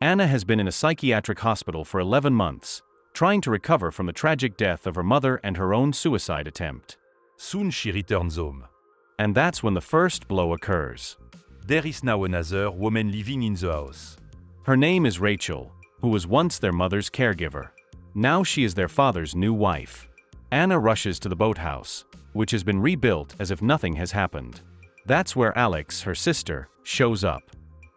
Anna has been in a psychiatric hospital for 11 months, trying to recover from the tragic death of her mother and her own suicide attempt. Soon she returns home. And that's when the first blow occurs. There is now another woman living in the house. Her name is Rachel, who was once their mother's caregiver. Now she is their father's new wife. Anna rushes to the boathouse, which has been rebuilt as if nothing has happened. That's where Alex, her sister, shows up.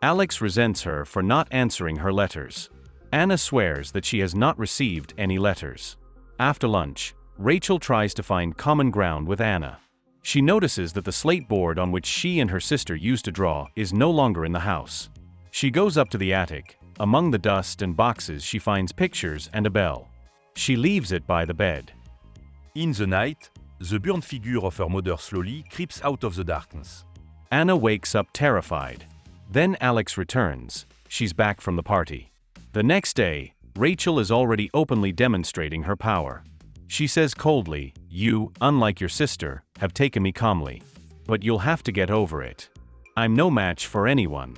Alex resents her for not answering her letters. Anna swears that she has not received any letters. After lunch, Rachel tries to find common ground with Anna. She notices that the slate board on which she and her sister used to draw is no longer in the house. She goes up to the attic. Among the dust and boxes she finds pictures and a bell. She leaves it by the bed. In the night, the burned figure of her mother slowly creeps out of the darkness. Anna wakes up terrified. Then Alex returns. She's back from the party. The next day, Rachel is already openly demonstrating her power. She says coldly, "You, unlike your sister, have taken me calmly. But you'll have to get over it. I'm no match for anyone."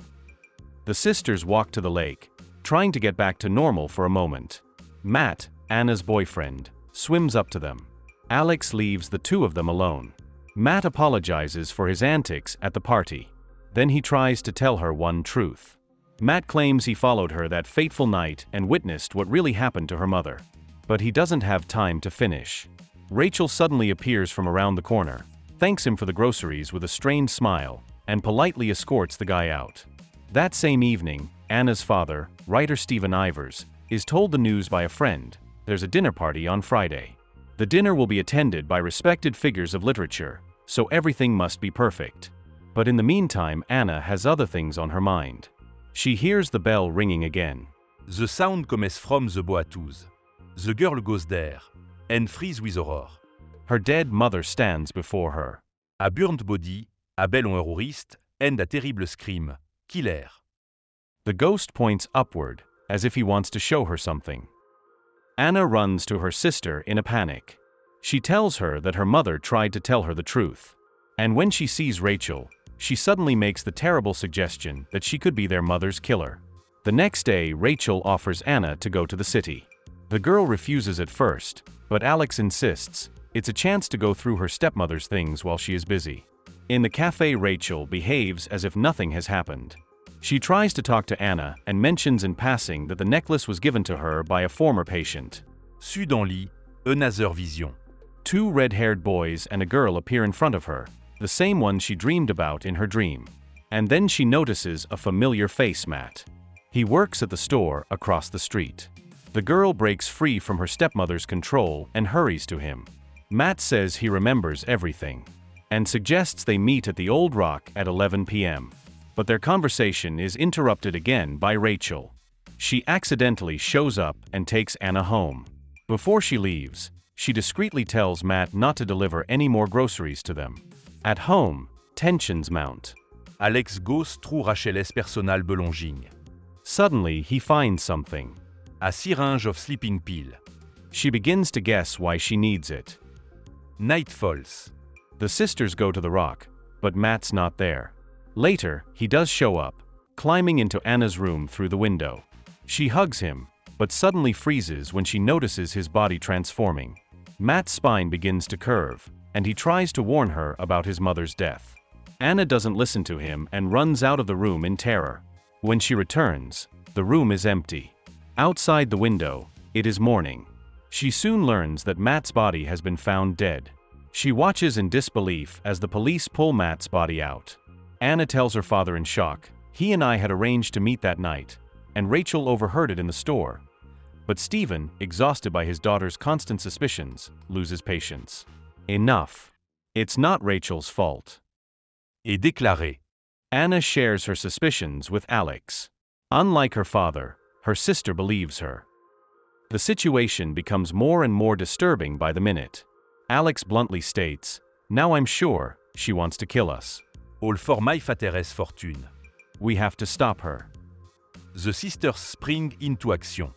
The sisters walk to the lake, trying to get back to normal for a moment. Matt, Anna's boyfriend, swims up to them. Alex leaves the two of them alone. Matt apologizes for his antics at the party. Then he tries to tell her one truth. Matt claims he followed her that fateful night and witnessed what really happened to her mother. But he doesn't have time to finish. Rachel suddenly appears from around the corner, thanks him for the groceries with a strained smile, and politely escorts the guy out. That same evening, Anna's father, writer Stephen Ivers, is told the news by a friend. There's a dinner party on Friday. The dinner will be attended by respected figures of literature, so everything must be perfect. But in the meantime, Anna has other things on her mind. She hears the bell ringing again. The sound comes from the boathouse. The girl goes there, and freeze with horror. Her dead mother stands before her. A burned body, a bell on her wrist, and a terrible scream. Killer. The ghost points upward, as if he wants to show her something. Anna runs to her sister in a panic. She tells her that her mother tried to tell her the truth. And when she sees Rachel, she suddenly makes the terrible suggestion that she could be their mother's killer. The next day, Rachel offers Anna to go to the city. The girl refuses at first, but Alex insists. It's a chance to go through her stepmother's things while she is busy. In the cafe, Rachel behaves as if nothing has happened. She tries to talk to Anna and mentions in passing that the necklace was given to her by a former patient. Sud en lit, another vision. Two red-haired boys and a girl appear in front of her, the same one she dreamed about in her dream. And then she notices a familiar face, Matt. He works at the store across the street. The girl breaks free from her stepmother's control and hurries to him. Matt says he remembers everything, and suggests they meet at the Old Rock at 11 p.m. But their conversation is interrupted again by Rachel. She accidentally shows up and takes Anna home. Before she leaves, she discreetly tells Matt not to deliver any more groceries to them. At home, tensions mount. Alex goes through Rachel's personal belonging. Suddenly, he finds something. A syringe of sleeping pill. She begins to guess why she needs it. Night falls. The sisters go to the rock, but Matt's not there. Later, he does show up, climbing into Anna's room through the window. She hugs him, but suddenly freezes when she notices his body transforming. Matt's spine begins to curve, and he tries to warn her about his mother's death. Anna doesn't listen to him and runs out of the room in terror. When she returns, the room is empty. Outside the window, it is morning. She soon learns that Matt's body has been found dead. She watches in disbelief as the police pull Matt's body out. Anna tells her father in shock, "He and I had arranged to meet that night, and Rachel overheard it in the store." But Stephen, exhausted by his daughter's constant suspicions, loses patience. Enough. It's not Rachel's fault. Et déclaré. Anna shares her suspicions with Alex. Unlike her father, her sister believes her. The situation becomes more and more disturbing by the minute. Alex bluntly states, "Now I'm sure she wants to kill us. All for my father's fortune." We have to stop her. The sisters spring into action.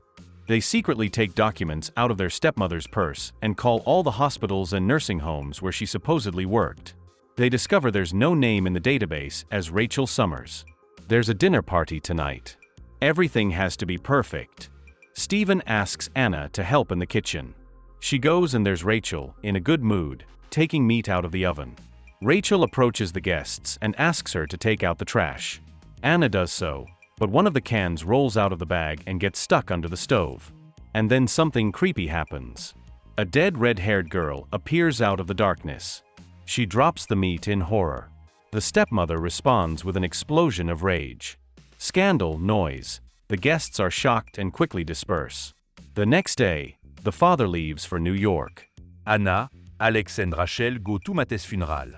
They secretly take documents out of their stepmother's purse and call all the hospitals and nursing homes where she supposedly worked. They discover there's no name in the database as Rachel Summers. There's a dinner party tonight. Everything has to be perfect. Stephen asks Anna to help in the kitchen. She goes and there's Rachel, in a good mood, taking meat out of the oven. Rachel approaches the guests and asks her to take out the trash. Anna does so, but one of the cans rolls out of the bag and gets stuck under the stove. And then something creepy happens. A dead red-haired girl appears out of the darkness. She drops the meat in horror. The stepmother responds with an explosion of rage. Scandal, noise. The guests are shocked and quickly disperse. The next day, the father leaves for New York. Anna, Alex and Rachel go to Mate's funeral.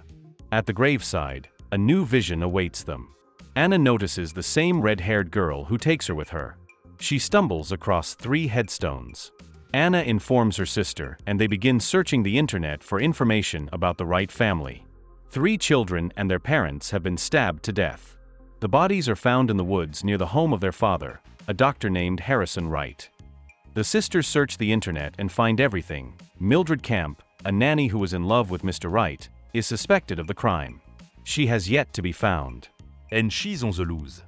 At the graveside, a new vision awaits them. Anna notices the same red-haired girl who takes her with her. She stumbles across 3 headstones. Anna informs her sister and they begin searching the internet for information about the Wright family. 3 children and their parents have been stabbed to death. The bodies are found in the woods near the home of their father, a doctor named Harrison Wright. The sisters search the internet and find everything. Mildred Camp, a nanny who was in love with Mr. Wright, is suspected of the crime. She has yet to be found. And she's on the loose.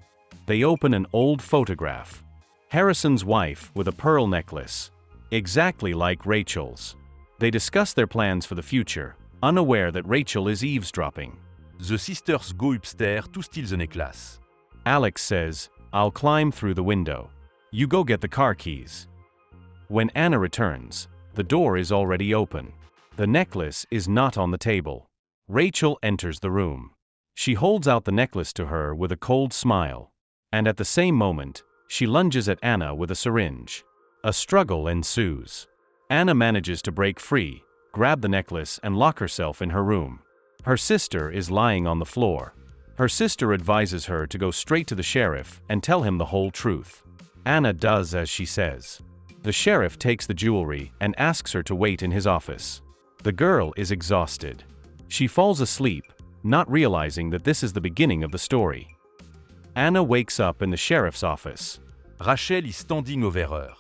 They open an old photograph. Harrison's wife with a pearl necklace. Exactly like Rachel's. They discuss their plans for the future, unaware that Rachel is eavesdropping. The sisters go upstairs to steal the necklace. Alex says, "I'll climb through the window. You go get the car keys." When Anna returns, the door is already open. The necklace is not on the table. Rachel enters the room. She holds out the necklace to her with a cold smile. And at the same moment, she lunges at Anna with a syringe. A struggle ensues. Anna manages to break free, grab the necklace and lock herself in her room. Her sister is lying on the floor. Her sister advises her to go straight to the sheriff and tell him the whole truth. Anna does as she says. The sheriff takes the jewelry and asks her to wait in his office. The girl is exhausted. She falls asleep, not realizing that this is the beginning of the story. Anna wakes up in the sheriff's office. Rachel is standing over her.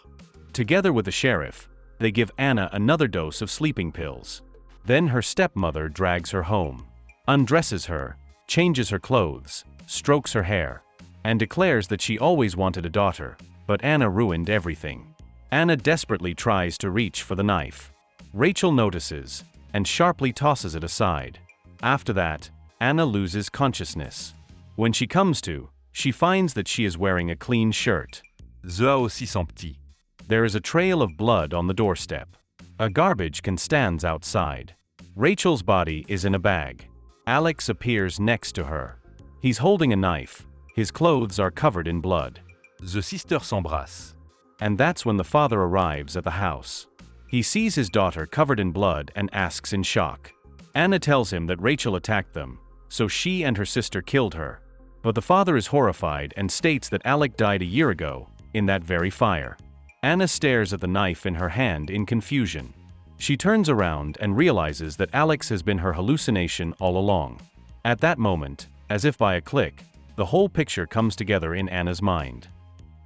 Together with the sheriff, they give Anna another dose of sleeping pills. Then her stepmother drags her home, undresses her, changes her clothes, strokes her hair, and declares that she always wanted a daughter, but Anna ruined everything. Anna desperately tries to reach for the knife. Rachel notices, and sharply tosses it aside. After that, Anna loses consciousness. When she comes to, she finds that she is wearing a clean shirt. The house is empty. There is a trail of blood on the doorstep. A garbage can stands outside. Rachel's body is in a bag. Alex appears next to her. He's holding a knife. His clothes are covered in blood. The sisters s'embrassent. And that's when the father arrives at the house. He sees his daughter covered in blood and asks in shock. Anna tells him that Rachel attacked them, so she and her sister killed her. But the father is horrified and states that Alec died a year ago, in that very fire. Anna stares at the knife in her hand in confusion. She turns around and realizes that Alex has been her hallucination all along. At that moment, as if by a click, the whole picture comes together in Anna's mind.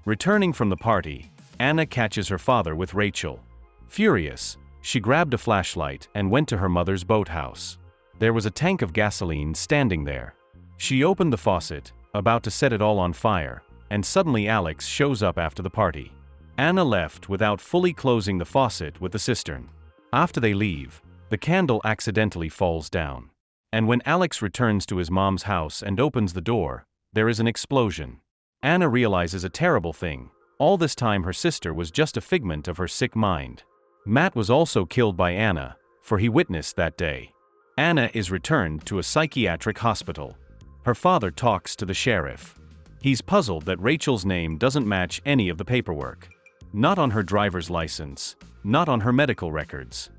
Returning from the party, Anna catches her father with Rachel. Furious, she grabbed a flashlight and went to her mother's boathouse. There was a tank of gasoline standing there. She opened the faucet, about to set it all on fire, and suddenly Alex shows up after the party. Anna left without fully closing the faucet with the cistern. After they leave, the candle accidentally falls down. And when Alex returns to his mom's house and opens the door, there is an explosion. Anna realizes a terrible thing. All this time her sister was just a figment of her sick mind. Matt was also killed by Anna, for he witnessed that day. Anna is returned to a psychiatric hospital. Her father talks to the sheriff. He's puzzled that Rachel's name doesn't match any of the paperwork. Not on her driver's license, not on her medical records.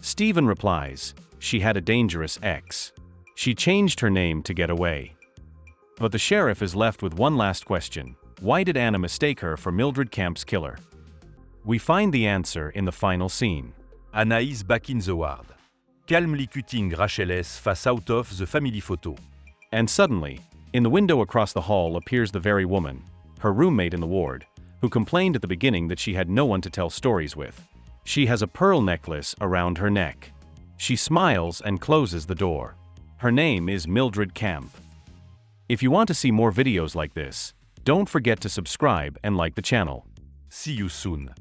Stephen replies, she had a dangerous ex. She changed her name to get away. But the sheriff is left with one last question. Why did Anna mistake her for Mildred Camp's killer? We find the answer in the final scene. Anna is back in the ward, calmly cutting Rachel's face out of the family photo. And suddenly, in the window across the hall appears the very woman, her roommate in the ward, who complained at the beginning that she had no one to tell stories with. She has a pearl necklace around her neck. She smiles and closes the door. Her name is Mildred Camp. If you want to see more videos like this, Don't forget to subscribe and like the channel. See you soon.